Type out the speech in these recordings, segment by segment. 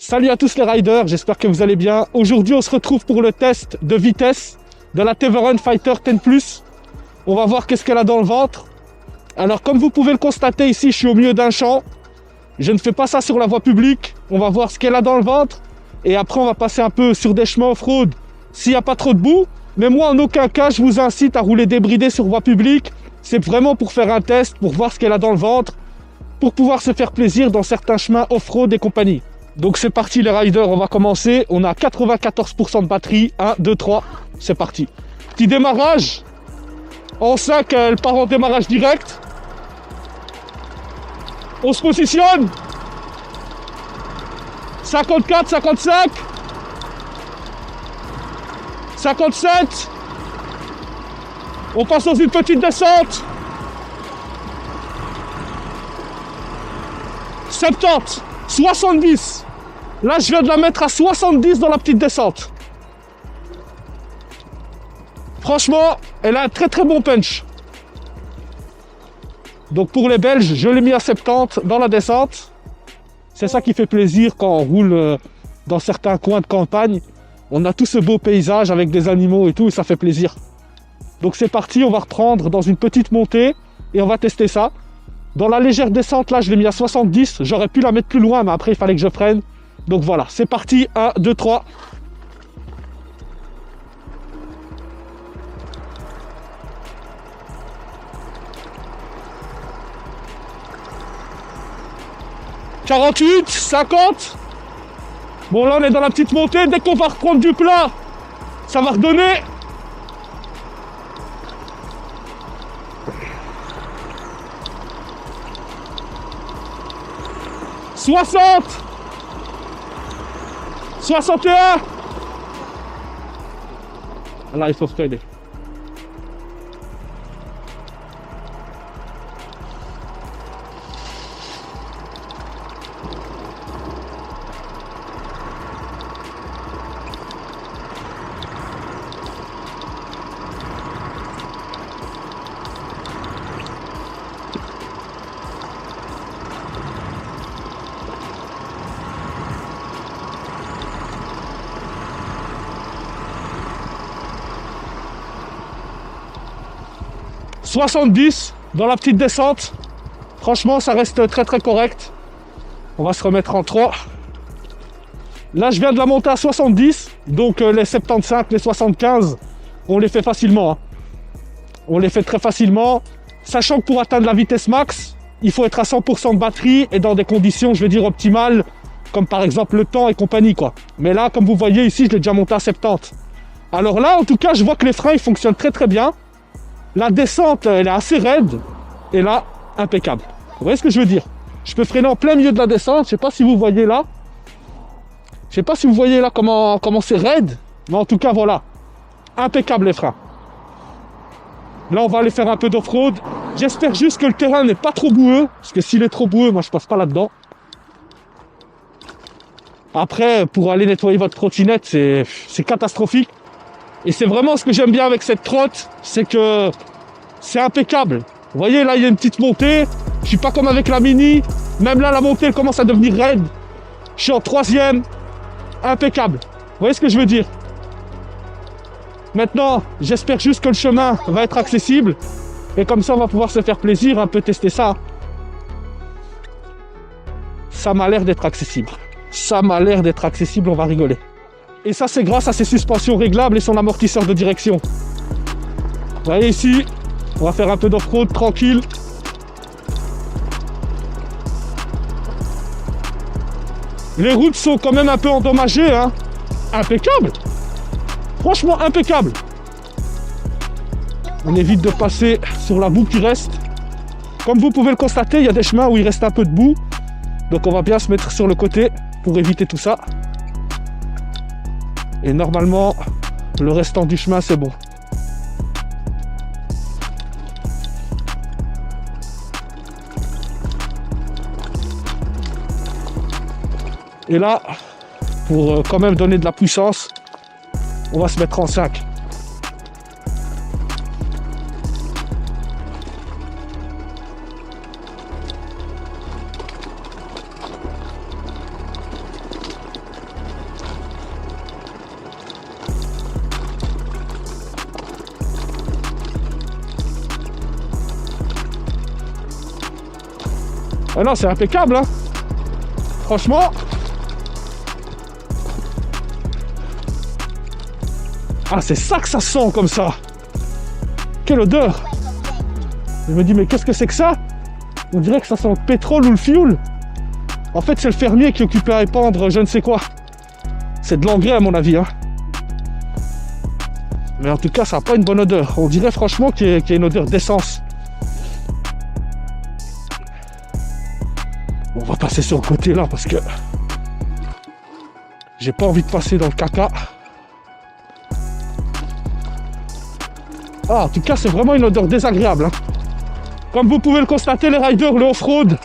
Salut à tous les riders, j'espère que vous allez bien. Aujourd'hui, on se retrouve pour le test de vitesse de la Teveron Fighter 10+. On va voir qu'est-ce qu'elle a dans le ventre. Alors, comme vous pouvez le constater ici, je suis au milieu d'un champ. Je ne fais pas ça sur la voie publique. On va voir ce qu'elle a dans le ventre. Et après, on va passer un peu sur des chemins off-road s'il n'y a pas trop de boue. Mais moi, en aucun cas, je vous incite à rouler débridé sur voie publique. C'est vraiment pour faire un test, pour voir ce qu'elle a dans le ventre, pour pouvoir se faire plaisir dans certains chemins off-road et compagnie. Donc c'est parti les riders, on va commencer. On a 94% de batterie. 1, 2, 3, c'est parti. Petit démarrage. En 5, elle part en démarrage direct. On se positionne. 54, 55. 57. On passe dans une petite descente. 70. 70. Là, je viens de la mettre à 70 dans la petite descente. Franchement, elle a un très très bon punch. Donc pour les Belges, je l'ai mis à 70 dans la descente. C'est ça qui fait plaisir quand on roule dans certains coins de campagne. On a tout ce beau paysage avec des animaux et tout, et ça fait plaisir. Donc c'est parti, on va reprendre dans une petite montée et on va tester ça. Dans la légère descente, là, je l'ai mis à 70. J'aurais pu la mettre plus loin, mais après, il fallait que je freine. Donc voilà, c'est parti. 1, 2, 3. « 48, 50. Bon, là, on est dans la petite montée. Dès qu'on va reprendre du plat, ça va redonner. 60. 61. Là, il faut freiner. « 70 dans la petite descente. Franchement, ça reste très très correct. On va se remettre en 3. Là, je viens de la monter à 70. Donc les 75, les 75, on les fait facilement. Hein. On les fait très facilement. Sachant que pour atteindre la vitesse max, il faut être à 100% de batterie et dans des conditions, je veux dire, optimales. Comme par exemple le temps et compagnie, quoi. Mais là, comme vous voyez ici, je l'ai déjà monté à 70. Alors là, en tout cas, je vois que les freins, ils fonctionnent très très bien. La descente, elle est assez raide. Et là, impeccable. Vous voyez ce que je veux dire? Je peux freiner en plein milieu de la descente. Je sais pas si vous voyez là. Je sais pas si vous voyez là comment c'est raide. Mais en tout cas, voilà. Impeccable les freins. Là, on va aller faire un peu d'off-road. J'espère juste que le terrain n'est pas trop boueux. Parce que s'il est trop boueux, moi, je passe pas là-dedans. Après, pour aller nettoyer votre trottinette, c'est catastrophique. Et c'est vraiment ce que j'aime bien avec cette trotte, c'est que c'est impeccable. Vous voyez, là, il y a une petite montée. Je suis pas comme avec la Mini. Même là, la montée, elle commence à devenir raide. Je suis en 3e. Impeccable. Vous voyez ce que je veux dire? Maintenant, j'espère juste que le chemin va être accessible. Et comme ça, on va pouvoir se faire plaisir, un peu tester ça. Ça m'a l'air d'être accessible. Ça m'a l'air d'être accessible, on va rigoler. Et ça, c'est grâce à ses suspensions réglables et son amortisseur de direction. Vous voyez ici, on va faire un peu d'off-road tranquille. Les routes sont quand même un peu endommagées, hein. Impeccable. Franchement, impeccable. On évite de passer sur la boue qui reste. Comme vous pouvez le constater, il y a des chemins où il reste un peu de boue. Donc on va bien se mettre sur le côté pour éviter tout ça. Et normalement, le restant du chemin, c'est bon. Et là, pour quand même donner de la puissance, on va se mettre en 5. Ah non, c'est impeccable, hein. Franchement. Ah, c'est ça que ça sent comme ça. Quelle odeur. Je me dis, mais qu'est-ce que c'est que ça? On dirait que ça sent le pétrole ou le fioul. En fait, c'est le fermier qui est occupé à épandre je ne sais quoi. C'est de l'engrais à mon avis, hein. Mais en tout cas, ça n'a pas une bonne odeur. On dirait franchement qu'il y a une odeur d'essence. On va passer sur le côté là parce que j'ai pas envie de passer dans le caca. Ah, en tout cas, c'est vraiment une odeur désagréable, hein. Comme vous pouvez le constater, les riders, le off-road,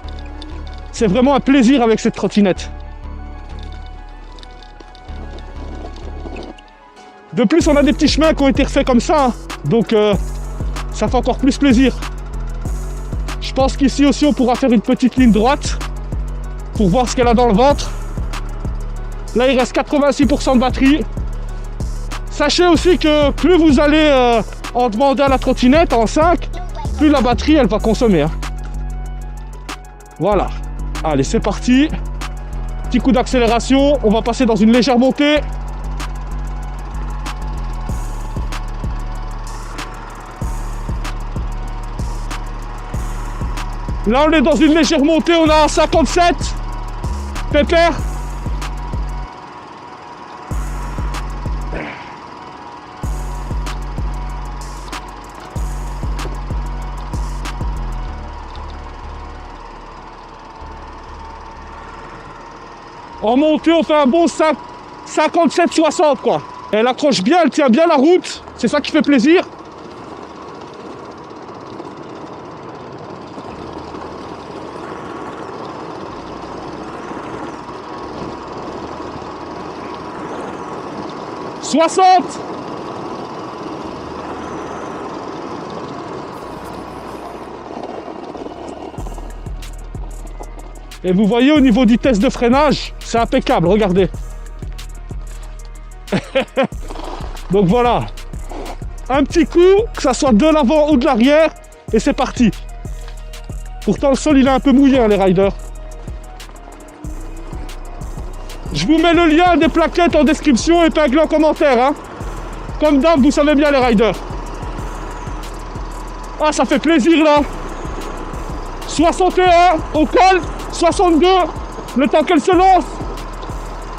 c'est vraiment un plaisir avec cette trottinette. De plus, on a des petits chemins qui ont été refaits comme ça, hein. Donc ça fait encore plus plaisir. Je pense qu'ici aussi, on pourra faire une petite ligne droite pour voir ce qu'elle a dans le ventre. Là, il reste 86% de batterie. Sachez aussi que plus vous allez en demander à la trottinette en 5, plus la batterie, elle va consommer, hein. Voilà. Allez, c'est parti. Petit coup d'accélération. On va passer dans une légère montée. Là, on est dans une légère montée. On a un 57. Pépère. En montée, on fait un bon 57-60 quoi. Elle accroche bien, elle tient bien la route. C'est ça qui fait plaisir. « 60 » Et vous voyez au niveau du test de freinage, c'est impeccable, regardez. Donc voilà. Un petit coup, que ça soit de l'avant ou de l'arrière, et c'est parti. Pourtant le sol il est un peu mouillé, hein, les riders. Je vous mets le lien des plaquettes en description, épinglé en commentaire, hein. Comme d'hab, vous savez bien les riders. Ah, ça fait plaisir là. 61 au col. 62, le temps qu'elle se lance.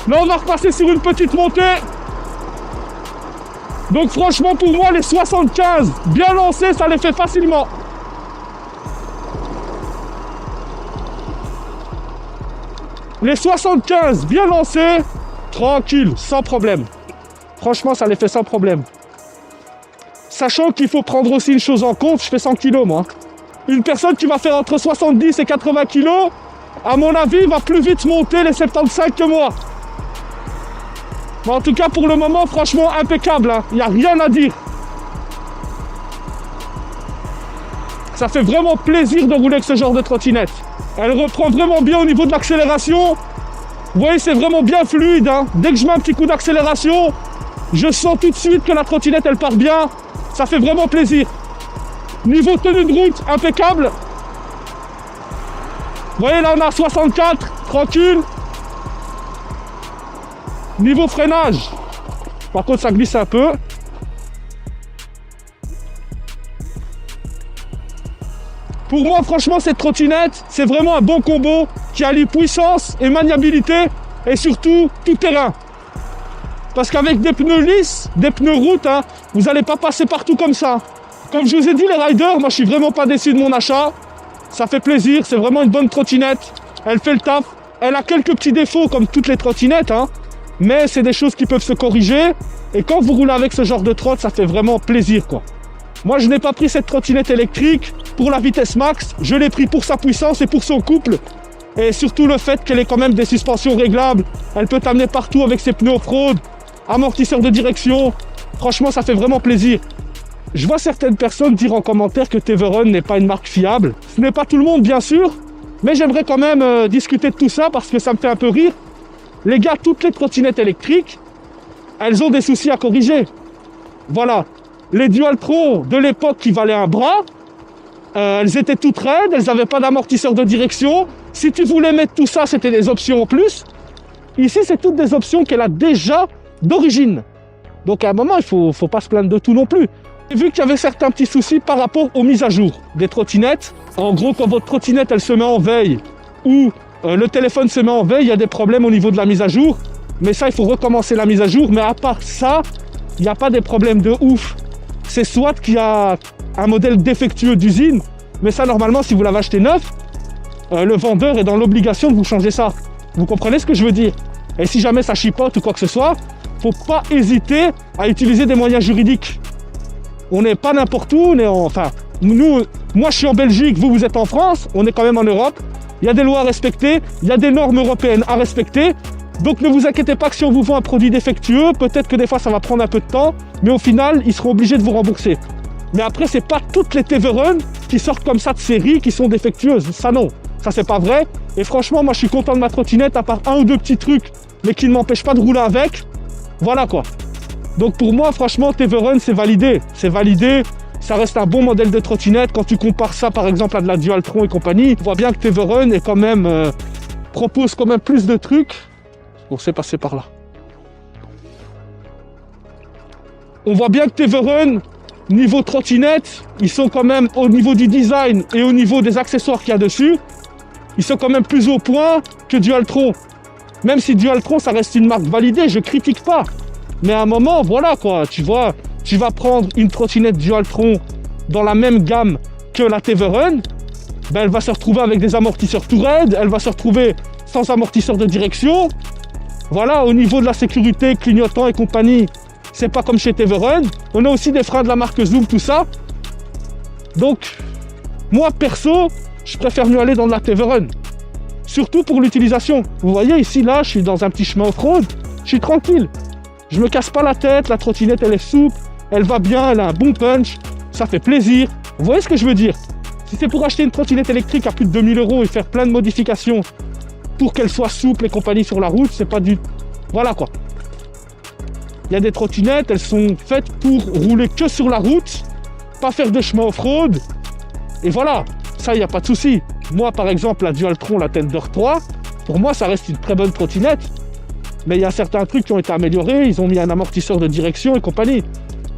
Là, on va repasser sur une petite montée. Donc franchement, pour moi, les 75, bien lancés, ça les fait facilement. Les 75, bien lancés, tranquille, sans problème. Franchement, ça les fait sans problème. Sachant qu'il faut prendre aussi une chose en compte, je fais 100 kg, moi. Une personne qui va faire entre 70 et 80 kg, à mon avis, va plus vite monter les 75 que moi. Mais en tout cas, pour le moment, franchement, impeccable, hein. Il n'y a rien à dire. Ça fait vraiment plaisir de rouler avec ce genre de trottinette. Elle reprend vraiment bien au niveau de l'accélération. Vous voyez, c'est vraiment bien fluide, hein. Dès que je mets un petit coup d'accélération, je sens tout de suite que la trottinette, elle part bien. Ça fait vraiment plaisir. Niveau tenue de route, impeccable. Vous voyez, là, on a 64, tranquille. Niveau freinage, par contre, ça glisse un peu. Pour moi, franchement, cette trottinette, c'est vraiment un bon combo qui allie puissance et maniabilité et surtout tout terrain. Parce qu'avec des pneus lisses, des pneus route, hein, vous n'allez pas passer partout comme ça. Comme je vous ai dit, les riders, moi, je suis vraiment pas déçu de mon achat. Ça fait plaisir, c'est vraiment une bonne trottinette. Elle fait le taf. Elle a quelques petits défauts comme toutes les trottinettes, hein, mais c'est des choses qui peuvent se corriger. Et quand vous roulez avec ce genre de trotte, ça fait vraiment plaisir, quoi. Moi, je n'ai pas pris cette trottinette électrique pour la vitesse max. Je l'ai pris pour sa puissance et pour son couple. Et surtout le fait qu'elle ait quand même des suspensions réglables. Elle peut t'amener partout avec ses pneus off-road, amortisseur de direction. Franchement, ça fait vraiment plaisir. Je vois certaines personnes dire en commentaire que Teveron n'est pas une marque fiable. Ce n'est pas tout le monde, bien sûr. Mais j'aimerais quand même discuter de tout ça parce que ça me fait un peu rire. Les gars, toutes les trottinettes électriques, elles ont des soucis à corriger. Voilà. Les Dualtron de l'époque qui valaient un bras, elles étaient toutes raides, elles n'avaient pas d'amortisseur de direction. Si tu voulais mettre tout ça, c'était des options en plus. Ici, c'est toutes des options qu'elle a déjà d'origine. Donc à un moment, il ne faut pas se plaindre de tout non plus. J'ai vu qu'il y avait certains petits soucis par rapport aux mises à jour des trottinettes. En gros, quand votre trottinette elle se met en veille ou le téléphone se met en veille, il y a des problèmes au niveau de la mise à jour. Mais ça, il faut recommencer la mise à jour. Mais à part ça, il n'y a pas des problèmes de ouf. C'est soit qu'il y a un modèle défectueux d'usine, mais ça, normalement, si vous l'avez acheté neuf, le vendeur est dans l'obligation de vous changer ça. Vous comprenez ce que je veux dire? Et si jamais ça chipote ou quoi que ce soit, faut pas hésiter à utiliser des moyens juridiques. On n'est pas n'importe où, enfin, moi je suis en Belgique, vous êtes en France, on est quand même en Europe. Il y a des lois à respecter, il y a des normes européennes à respecter. Donc ne vous inquiétez pas que si on vous vend un produit défectueux, peut-être que des fois ça va prendre un peu de temps, mais au final, ils seront obligés de vous rembourser. Mais après, c'est pas toutes les TV Run qui sortent comme ça de série qui sont défectueuses. Ça non, ça c'est pas vrai. Et franchement, moi je suis content de ma trottinette, à part un ou deux petits trucs, mais qui ne m'empêchent pas de rouler avec. Voilà quoi. Donc pour moi, franchement, TV Run, c'est validé. C'est validé. Ça reste un bon modèle de trottinette. Quand tu compares ça, par exemple, à de la Dualtron et compagnie, tu vois bien que TV Run est quand même, propose quand même plus de trucs. Bon, c'est passé par là. On voit bien que TV Run, niveau trottinette, ils sont quand même au niveau du design et au niveau des accessoires qu'il y a dessus, ils sont quand même plus au point que Dualtron. Même si Dualtron, ça reste une marque validée, je critique pas. Mais à un moment, voilà quoi, tu vois, tu vas prendre une trottinette Dualtron dans la même gamme que la TV Run, ben elle va se retrouver avec des amortisseurs tout raides, elle va se retrouver sans amortisseur de direction. Voilà, au niveau de la sécurité, clignotant et compagnie, c'est pas comme chez TV Run. On a aussi des freins de la marque Zoom, tout ça. Donc, moi perso, je préfère mieux aller dans de la TV Run. Surtout pour l'utilisation. Vous voyez ici, là, je suis dans un petit chemin off-road, je suis tranquille. Je me casse pas la tête, la trottinette elle est souple, elle va bien, elle a un bon punch, ça fait plaisir. Vous voyez ce que je veux dire? Si c'est pour acheter une trottinette électrique à plus de 2000 € et faire plein de modifications pour qu'elle soit souple et compagnie sur la route, c'est pas du... Voilà quoi. Il y a des trottinettes, elles sont faites pour rouler que sur la route, pas faire de chemin off-road. Et voilà, ça il n'y a pas de souci. Moi par exemple, la Dualtron, la Tender 3, pour moi ça reste une très bonne trottinette. Mais il y a certains trucs qui ont été améliorés, ils ont mis un amortisseur de direction et compagnie.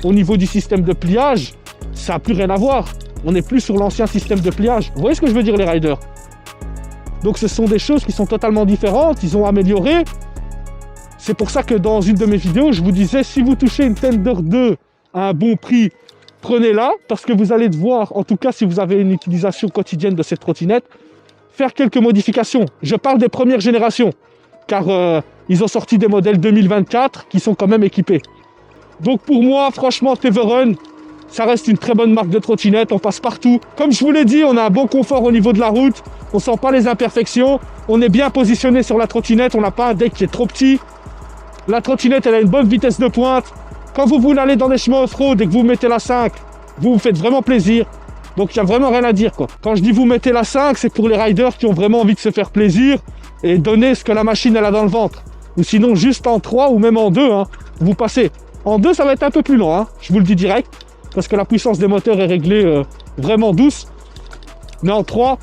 Au niveau du système de pliage, ça n'a plus rien à voir. On n'est plus sur l'ancien système de pliage. Vous voyez ce que je veux dire les riders? Donc ce sont des choses qui sont totalement différentes, ils ont amélioré. C'est pour ça que dans une de mes vidéos, je vous disais, si vous touchez une Tender 2 à un bon prix, prenez-la, parce que vous allez devoir, en tout cas si vous avez une utilisation quotidienne de cette trottinette, faire quelques modifications. Je parle des premières générations, car ils ont sorti des modèles 2024 qui sont quand même équipés. Donc pour moi, franchement, TV Run, ça reste une très bonne marque de trottinette, on passe partout. Comme je vous l'ai dit, on a un bon confort au niveau de la route, on sent pas les imperfections, on est bien positionné sur la trottinette, on n'a pas un deck qui est trop petit. La trottinette, elle a une bonne vitesse de pointe. Quand vous voulez aller dans des chemins off-road et que vous mettez la 5, vous vous faites vraiment plaisir. Donc il n'y a vraiment rien à dire quoi. Quand je dis vous mettez la 5, c'est pour les riders qui ont vraiment envie de se faire plaisir et donner ce que la machine elle a dans le ventre. Ou sinon juste en 3 ou même en 2, hein, vous passez. En 2, ça va être un peu plus long, hein, je vous le dis direct, parce que la puissance des moteurs est réglée vraiment douce. Mais en 3,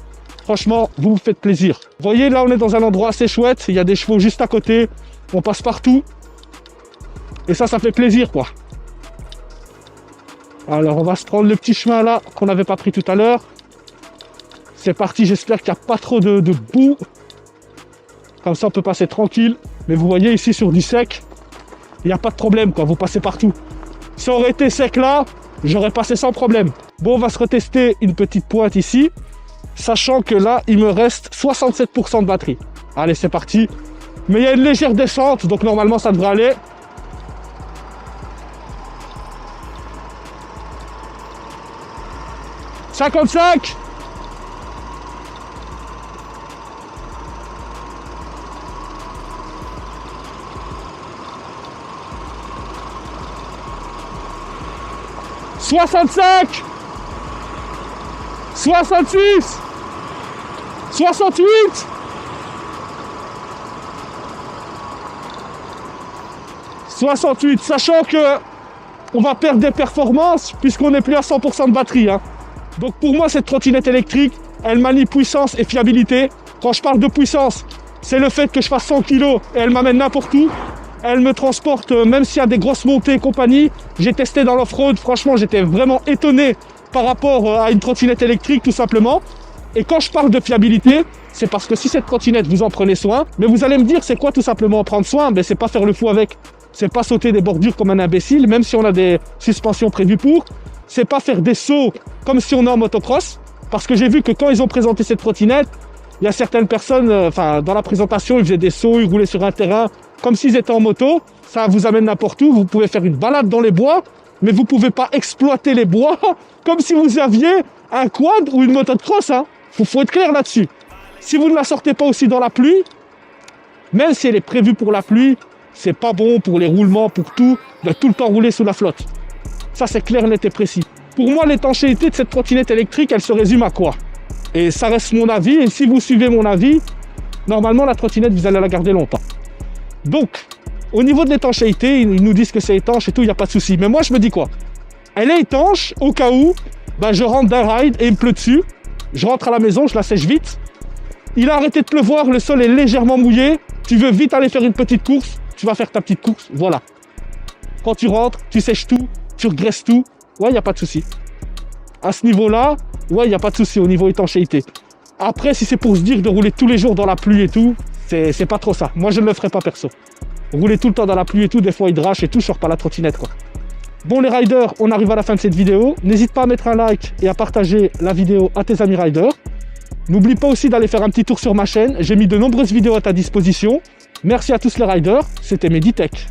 franchement, vous vous faites plaisir. Vous voyez, là on est dans un endroit assez chouette, il y a des chevaux juste à côté, on passe partout. Et ça fait plaisir quoi. Alors on va se prendre le petit chemin là qu'on n'avait pas pris tout à l'heure. C'est parti, j'espère qu'il n'y a pas trop de boue. Comme ça on peut passer tranquille. Mais vous voyez ici sur du sec, il n'y a pas de problème quoi, vous passez partout. Si ça aurait été sec là, j'aurais passé sans problème. Bon, on va se retester une petite pointe ici, sachant que là il me reste 67% de batterie. Allez c'est parti. Mais il y a une légère descente, donc normalement ça devrait aller. « 55 » « 65 » « 66 » « 68 » « 68 », sachant que on va perdre des performances puisqu'on n'est plus à 100% de batterie. Hein. Donc pour moi, cette trottinette électrique, elle manie puissance et fiabilité. Quand je parle de puissance, c'est le fait que je fasse 100 kg et elle m'amène n'importe où. Elle me transporte, même s'il y a des grosses montées et compagnie. J'ai testé dans l'off-road, franchement, j'étais vraiment étonné par rapport à une trottinette électrique, tout simplement. Et quand je parle de fiabilité, c'est parce que si cette trottinette, vous en prenez soin, mais vous allez me dire, c'est quoi tout simplement prendre soin? Ben, c'est pas faire le fou avec, c'est pas sauter des bordures comme un imbécile, même si on a des suspensions prévues pour. C'est pas faire des sauts comme si on est en motocross, parce que j'ai vu que quand ils ont présenté cette trottinette, il y a certaines personnes, dans la présentation, ils faisaient des sauts, ils roulaient sur un terrain comme s'ils étaient en moto. Ça vous amène n'importe où, vous pouvez faire une balade dans les bois, mais vous pouvez pas exploiter les bois comme si vous aviez un quad ou une moto de cross. Faut être clair là-dessus. Si vous ne la sortez pas aussi dans la pluie, même si elle est prévue pour la pluie, c'est pas bon pour les roulements, pour tout, de tout le temps rouler sous la flotte. Ça, c'est clair, net et précis. Pour moi, l'étanchéité de cette trottinette électrique, elle se résume à quoi? Et ça reste mon avis, et si vous suivez mon avis, normalement, la trottinette, vous allez la garder longtemps. Donc, au niveau de l'étanchéité, ils nous disent que c'est étanche et tout, il n'y a pas de souci. Mais moi, je me dis quoi? Elle est étanche au cas où je rentre d'un ride et il me pleut dessus. Je rentre à la maison, je la sèche vite. Il a arrêté de pleuvoir, le sol est légèrement mouillé. Tu veux vite aller faire une petite course, tu vas faire ta petite course, voilà. Quand tu rentres, tu sèches tout, tu regraisses tout. Ouais, il n'y a pas de souci. À ce niveau-là, ouais, il n'y a pas de souci au niveau étanchéité. Après, si c'est pour se dire de rouler tous les jours dans la pluie et tout, c'est pas trop ça. Moi, je ne le ferai pas perso. Rouler tout le temps dans la pluie et tout, des fois il drache et tout, je sors pas la trottinette quoi. Bon les riders, on arrive à la fin de cette vidéo. N'hésite pas à mettre un like et à partager la vidéo à tes amis riders. N'oublie pas aussi d'aller faire un petit tour sur ma chaîne. J'ai mis de nombreuses vidéos à ta disposition. Merci à tous les riders, c'était Meditech.